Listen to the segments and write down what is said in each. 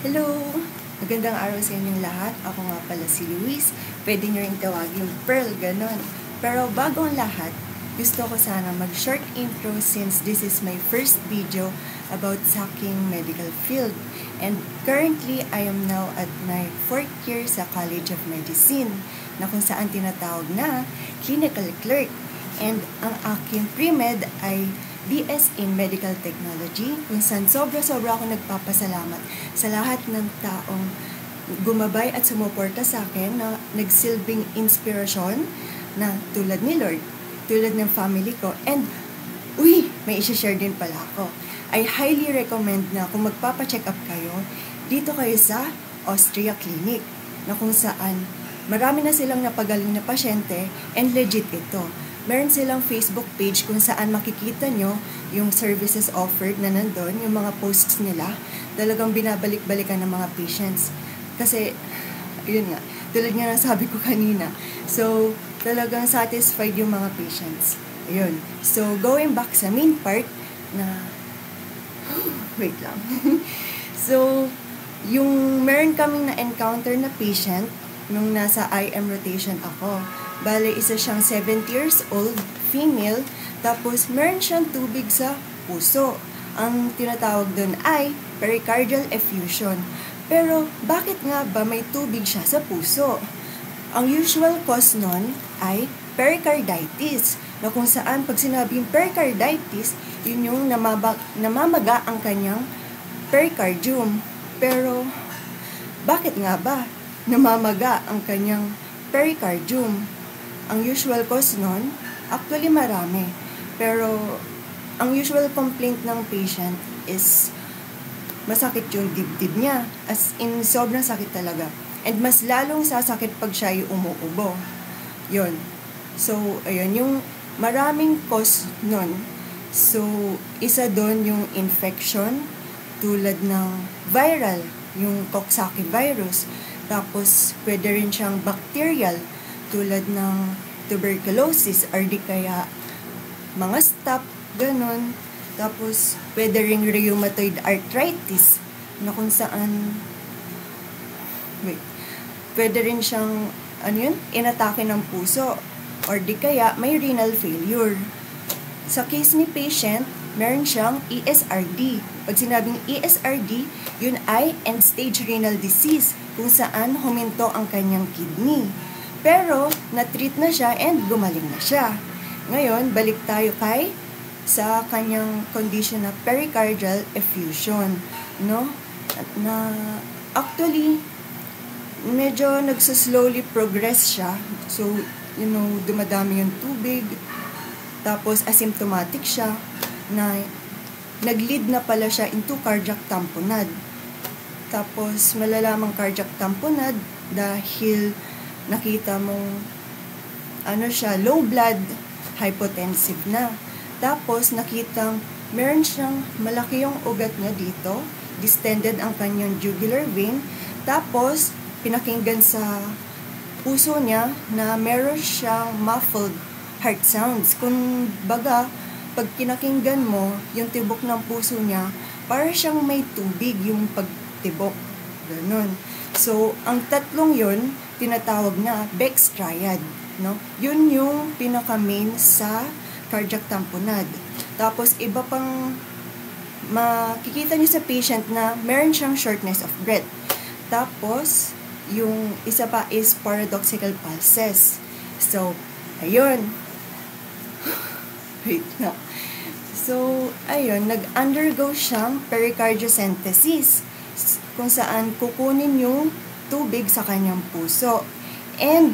Hello! Magandang araw sa inyong lahat. Ako nga pala si Luis. Pwede nyo rin tawagin Pearl, ganon. Pero bago ang lahat, gusto ko sana mag-short intro since this is my first video about sa aking medical field. And currently, I am now at my 4th year sa College of Medicine na kung saan tinatawag na clinical clerk. And ang aking pre-med ay BS in Medical Technology, kung saan sobra-sobra ako nagpapasalamat sa lahat ng taong gumabay at sumuporta sa akin na nagsilbing inspirasyon na tulad ni Lord, tulad ng family ko, and may isi-share din pala ako. I highly recommend na kung magpapacheck up kayo, dito kayo sa Austria Clinic, na kung saan marami na silang napagaling na pasyente and legit ito. Meron silang Facebook page kung saan makikita nyo yung services offered na nandun, yung mga posts nila. Talagang binabalik-balikan ng mga patients. Kasi, yun nga, tulad nga ng sabi ko kanina. So, talagang satisfied yung mga patients. Ayun. So, going back sa main part na... wait lang. So, yung meron kaming na-encounter na patient nung nasa IM rotation ako. Bale, isa siyang 70 years old, female, tapos meron siyang tubig sa puso. Ang tinatawag doon ay pericardial effusion. Pero, bakit nga ba may tubig siya sa puso? Ang usual cause nun ay pericarditis, na kung saan pag sinabing pericarditis, yun yung namamaga ang kanyang pericardium. Pero, bakit nga ba namamaga ang kanyang pericardium? Ang usual cause nun, actually marami. Pero, ang usual complaint ng patient is masakit yung dibdib niya. As in, sobrang sakit talaga. And mas lalong sasakit pag siya yung umuubo. Yun. So, ayun, yung maraming cause nun. So, isa doon yung infection, tulad ng viral, yung Coxsackie virus. Tapos, pwede rin siyang bacterial, tulad ng tuberculosis or di kaya mga staph, ganun. Tapos, pwede ring rheumatoid arthritis na kung saan pwede rin siyang inatake ng puso or di kaya may renal failure. Sa case ni patient, meron siyang ESRD. Pag sinabing ESRD, yun ay end-stage renal disease kung saan huminto ang kanyang kidney. Pero, na-treat na siya and gumaling na siya. Ngayon, balik tayo sa kanyang condition na pericardial effusion. No? Na, actually, medyo nagsaslowly progress siya. So, dumadami yung tubig. Tapos, asymptomatic siya na nag-lead na pala siya into cardiac tamponade. Tapos, malalamang cardiac tamponade dahil nakita mong low blood, hypotensive na. Tapos, nakitang meron siyang malaki yung ugat niya dito, distended ang kanyang jugular vein. Tapos, pinakinggan sa puso niya na meron siyang muffled heart sounds. Kung baga, pag pinakinggan mo, yung tibok ng puso niya, para siyang may tubig yung pagtibok. Ganun. So, ang tatlong yun, tinatawag na Beck's triad. No? Yun yung pinaka-main sa cardiac tamponade. Tapos, iba pang makikita niyo sa patient na meron siyang shortness of breath. Tapos, yung isa pa is paradoxical pulses. So, ayun. Wait na. So, ayun, nag-undergo siyang pericardiocentesis kung saan kukunin yung tubig sa kanyang puso. And,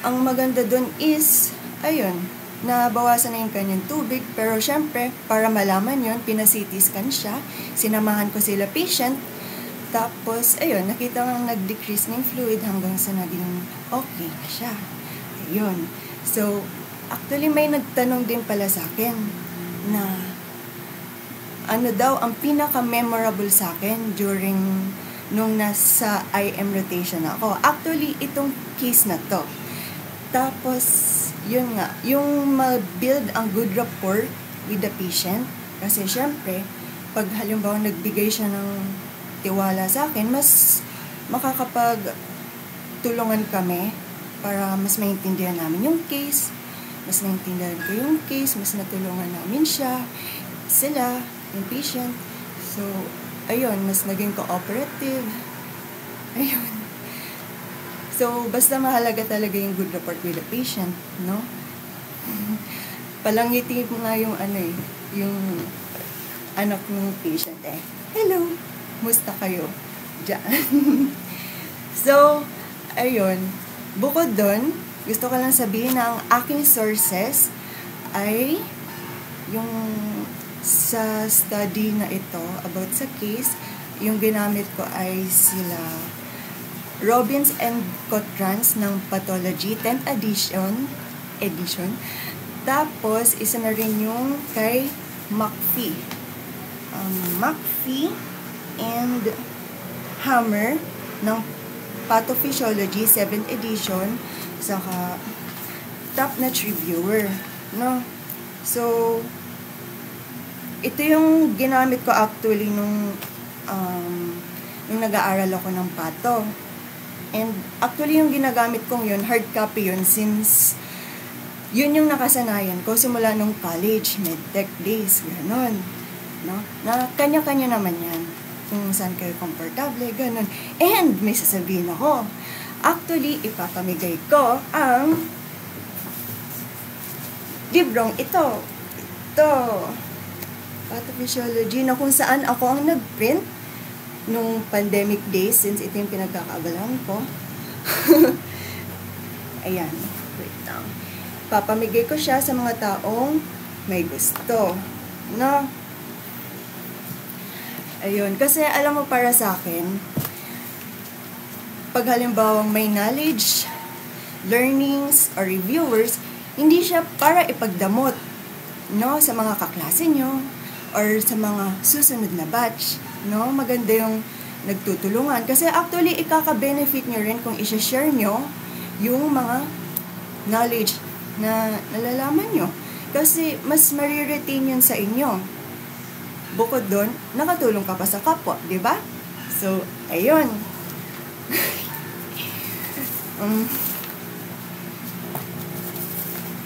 ang maganda dun is, ayun, nabawasan na yung kanyang tubig. Pero syempre, para malaman yun, pina-CT scan siya. Sinamahan ko sila patient. Tapos, ayun, nakita nga nag-decrease ng fluid hanggang sa naging okay na siya. Ayun. So, actually, may nagtanong din pala sa akin na ano daw ang pinaka-memorable sa akin during nung nasa IM rotation ako. Actually, itong case na to. Tapos, yun nga, yung ma-build ang good rapport with the patient. Kasi syempre, pag halimbawa nagbigay siya ng tiwala sa akin, mas makakapag-tulungan kami para mas maintindihan namin yung case, mas naintindihan ko yung case, mas natulungan namin sila, yung patient. So, ayun, mas naging cooperative. Ayun. So, basta mahalaga talaga yung good rapport with the patient, no? Palangiti mo nga yung yung anak ng patient Hello, musta kayo? Diyan. So, ayun. Bukod doon, gusto ko lang sabihin na ang aking sources ay yung sa study na ito about sa case, yung ginamit ko ay sila Robbins and Cotrans ng Pathology 10th edition. Tapos, isa na rin yung kay McPhee. McPhee and Hammer ng Pathophysiology 7th edition, saka top-notch reviewer, no? So, ito yung ginamit ko actually nung nag-aaral ako ng pato. And actually yung ginagamit kong yun, hard copy yun, since yun yung nakasanayan ko simula nung college, medtech days, gano'n. No? Na kanya-kanya naman yan. Kung saan kayo komportable, gano'n. And may sasabihin ako, actually, ipapamigay ko ang librong ito. Pathophysiology, na kung saan ako ang nag-print nung pandemic days, since ito yung pinagkakaabalahan ko. Ayan, wait lang. Papamigay ko siya sa mga taong may gusto. No? Ayun, kasi alam mo, para sa akin, pag halimbawang may knowledge, learnings, or reviewers, hindi siya para ipagdamot, no, sa mga kaklase nyo, or sa mga susunod na batch. No, maganda yung nagtutulungan. Kasi actually, ikaka-benefit nyo rin kung i-share nyo yung mga knowledge na nalalaman nyo. Kasi mas mariretain yun sa inyo. Bukod doon, nakatulong ka pa sa kapwa, di ba? So, ayun.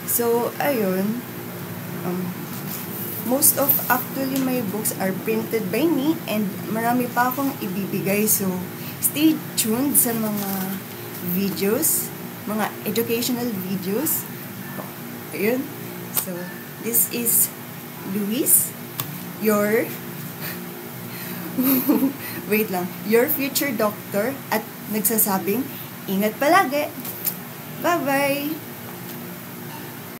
So, ayun. Most of actually my books are printed by me, and marami pa akong ibibigay. So, stay tuned sa mga videos, mga educational videos. Ayun. So, this is Luis, your wait lang, your future doctor, at nagsasabing, ingat palagi. Bye-bye!